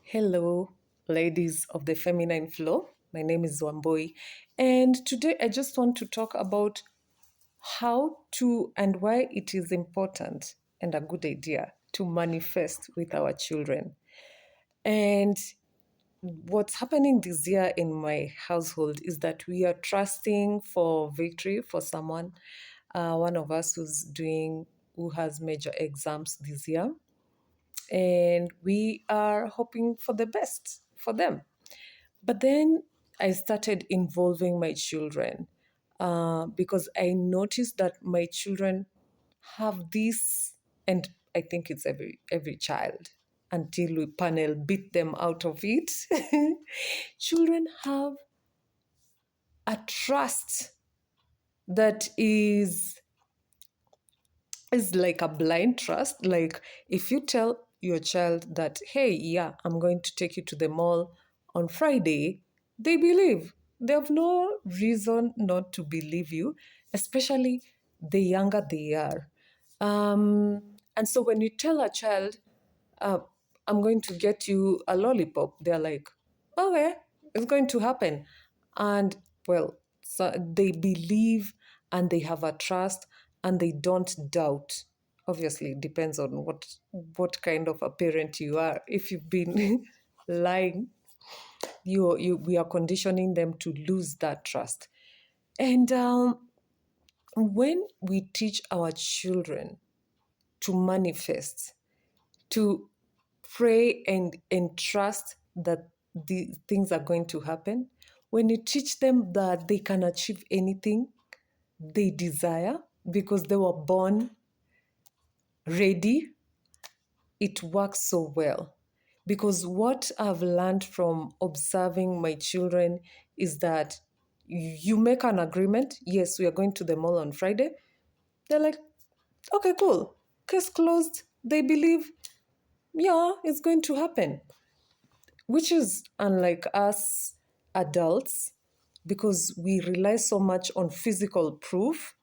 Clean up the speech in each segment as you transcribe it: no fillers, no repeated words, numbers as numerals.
Hello, ladies of the feminine flow. My name is Wamboi, and today I just want to talk about how to and why it is important and a good idea to manifest with our children. And what's happening this year in my household is that we are trusting for victory for someone, one of us who has major exams this year, and we are hoping for the best for them. But then I started involving my children because I noticed that my children have this, and I think it's every child until we panel beat them out of it. Children have a trust that is like a blind trust. Like if you tell your child that, hey, yeah, I'm going to take you to the mall on Friday, they believe. They have no reason not to believe you, especially the younger they are. And so when you tell a child, uh, I'm going to get you a lollipop, they're like, okay, it's going to happen. And well, so they believe and they have a trust and they don't doubt. Obviously, it depends on what kind of a parent you are. If you've been lying, we are conditioning them to lose that trust. And when we teach our children to manifest, to pray and trust that the things are going to happen, when you teach them that they can achieve anything they desire because they were born ready, it works so well. Because what I've learned from observing my children is that you make an agreement. Yes, we are going to the mall on Friday. They're like, okay, cool. Case closed. They believe, yeah, it's going to happen, which is unlike us adults because we rely so much on physical proof,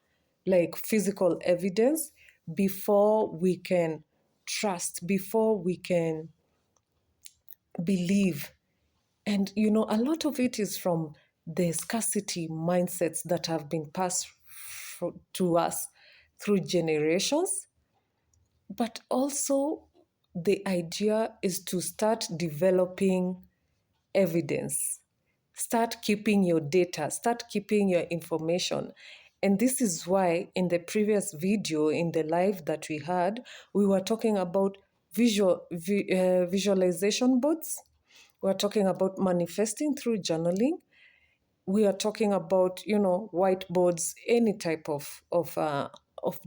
like physical evidence, before we can trust, before we can believe. And, a lot of it is from the scarcity mindsets that have been passed to us through generations. But also, the idea is to start developing evidence. Start keeping your data, start keeping your information. And this is why in the previous video, in the live that we had, we were talking about visualization boards. We are talking about manifesting through journaling. We are talking about, whiteboards, any type of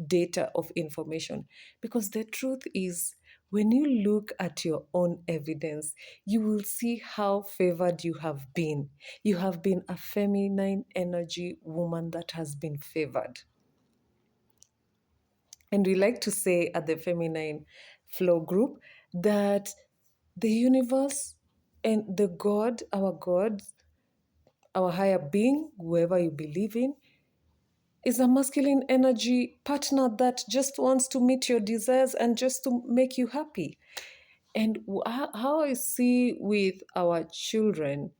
data, of information. Because the truth is, when you look at your own evidence, you will see how favored you have been. You have been a feminine energy woman that has been favored. And we like to say at the Feminine Flow group that the universe and the God, our higher being, whoever you believe in, is a masculine energy partner that just wants to meet your desires and just to make you happy. And how I see with our children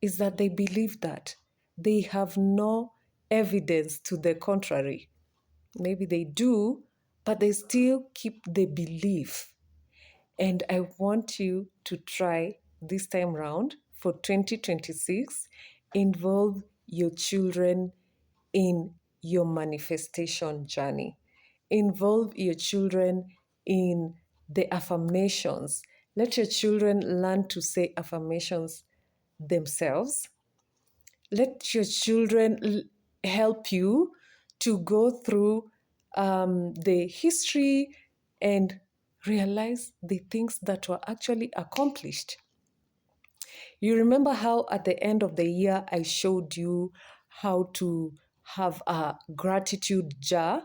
is that they believe that. They have no evidence to the contrary. Maybe they do, but they still keep the belief. And I want you to try this time round for 2026, involve your children in your manifestation journey. Involve your children in the affirmations. Let your children learn to say affirmations themselves. Let your children help you to go through the history and realize the things that were actually accomplished. You remember how at the end of the year I showed you how to have a gratitude jar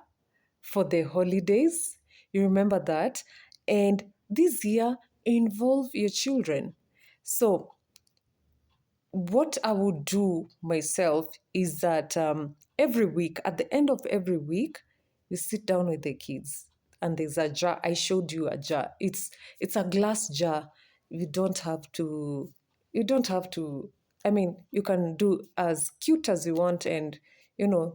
for the holidays? You remember that? And this year, involve your children. So, what I would do myself is that every week, at the end of every week, we sit down with the kids and there's a jar. I showed you a jar. It's a glass jar. you don't have to, you don't have to, I mean, you can do as cute as you want. And,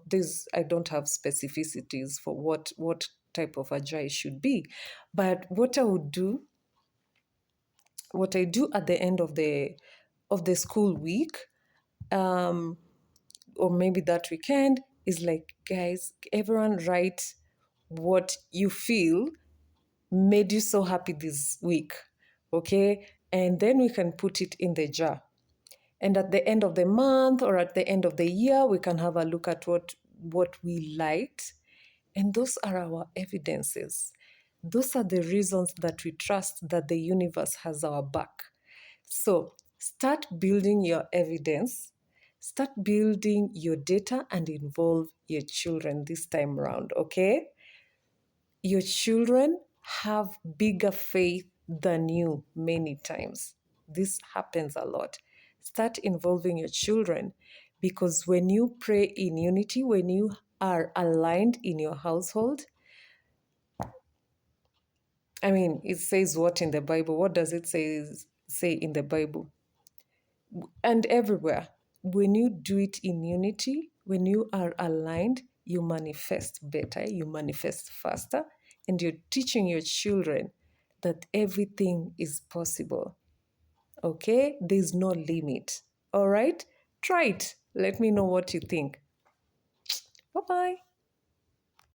this, I don't have specificities for what type of a jar should be. But what I do at the end of the school week, um, or maybe that weekend, is like, guys, everyone write what you feel made you so happy this week. Okay. And then we can put it in the jar. And at the end of the month or at the end of the year, we can have a look at what we liked. And those are our evidences. Those are the reasons that we trust that the universe has our back. So start building your evidence, start building your data, and involve your children this time around, okay? Your children have bigger faith than you many times. This happens a lot. Start involving your children, because when you pray in unity, when you are aligned in your household, I mean, it says what in the Bible? What does it say in the Bible? And everywhere. When you do it in unity, when you are aligned, you manifest better, you manifest faster, and you're teaching your children that everything is possible. Okay? There's no limit. All right? Try it. Let me know what you think. Bye bye.